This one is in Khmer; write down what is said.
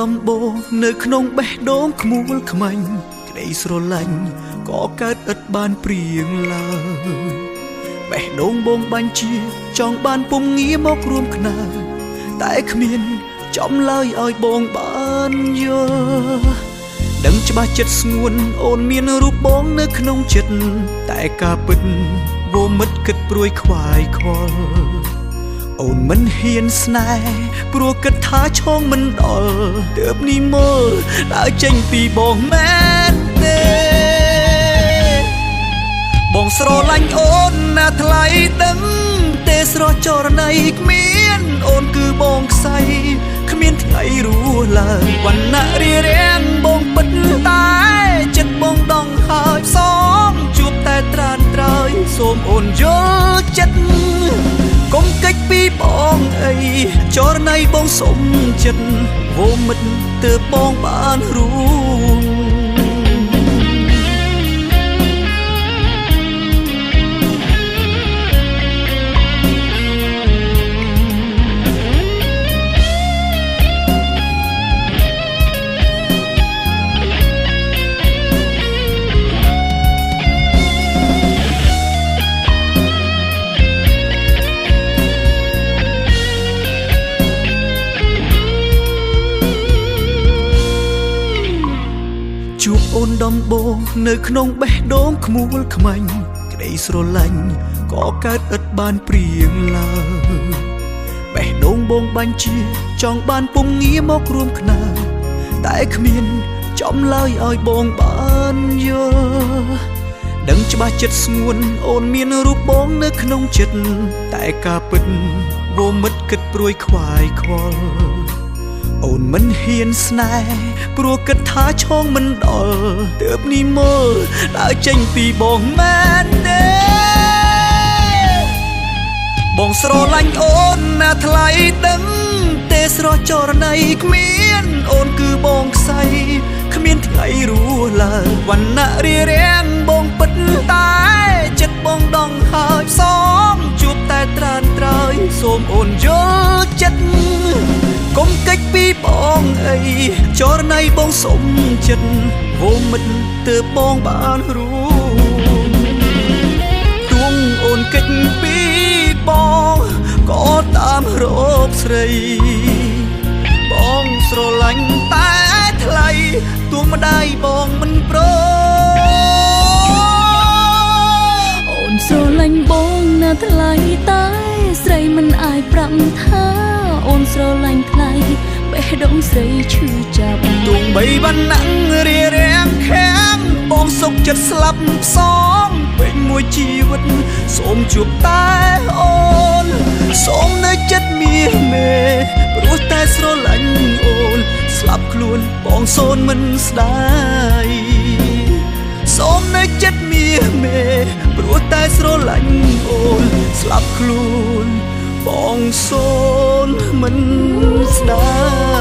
ដំបូងនៅក្នុងបេះដូងខ្មូលខ្មាញ់ក្តីស្រឡាញ់ក៏កើតឥតបានព្រៀងឡើយបេះដូងបងបាញ់ជាចង់បានពុំងារមករួមខ្នើតែគ្មានចំឡើយឲ្យបងបានយល់ដឹងច្បាស់ចិត្តស្ងួនអូនមានរូបបងនៅក្នុងចិត្តតែការពិតវោមិតគិតព្រួយខ្វាយខ្វល់អូនមិនហ៊ានស្នេហ៍ព្រោះគិតថាឈងមិនដល់ទើបនេះមើលដើរចេញពីបងមែនទេបងស្រឡាញ់អូនណាថ្លៃដឹងទេស្រស់ចរណៃគ្មានអូនគឺបងខ្សែគ្មានថ្ងៃរស់ឡើងវណ្ណៈរារាំងបងពិតតែចិត្តបងដងហើយផ្សំជួបតែត្រានត្រើយសូមអូនយល់ចិត្តកុំកិច្ចពីបងអីចរណៃបងសុំចិត្តវោមិតទើបបងបានរួមជួបអូនដំបូងនៅក្នុងបេះដូងខ្មូលខ្មាញ់ក្តីស្រឡាញ់ក៏កើតឥតបានព្រៀងឡើយបេះដូងបងបាញ់ជាចង់បានពុំងារមករួមខ្នើតែគ្មានចំឡើយឲ្យបងបានយល់ដឹងច្បាស់ចិត្តស្ងួនអូនមានរូបបងនៅក្នុងចិត្តតែការពិតវោមិតគិតព្រួយខ្វាយខ្វល់អូនមិនហ៊ានស្នេហ៍ព្រោះគិតថាឈងមិនដល់ទើបនេះមើលដើរចេញពីបងមែនទេបងស្រឡាញ់អូនណាថ្លៃដឹងទេស្រស់ចរណៃគ្មានអូនគឺបងខ្សែគ្មានថ្ងៃរស់ឡើងវណ្ណៈរារាំងបងពិតតែចិត្តបងដងហើយផ្សំជួបតែត្រានត្រើយសូមអូនយល់ចិត្តកុំកិច្ចពីបងអីចរណៃបងសុំចិត្តវោមិតទើបបងបានរួមទួងអូនកិច្ចពីបងក៏តាមរកស្រីបងស្រឡាញ់តែថ្លៃទួងម្ដាយបងមិនព្រមអូនស្រឡាញ់បងណាថ្លៃតែស្រីមិនអាចប្រាំថាអូនស្រឡាញ់ថ្លៃបេះដូងស្រីឈឺចាប់ទោះបីបានណាំងរារាំងខាំបងសុខចិត្តស្លាប់ផ្សំពេញមួយជីវិតសូមជួបតែអូនសូមនៅចិត្តមាសមេព្រោះតែស្រឡាញ់អូនស្លាប់ខ្លួនបងសូនមិនស្ដាយសូមនៅចិត្តមាសមេព្រោះតែស្រឡាញ់អូនស្លាប់ខ្លួនបងសូនមិនស្ដាយ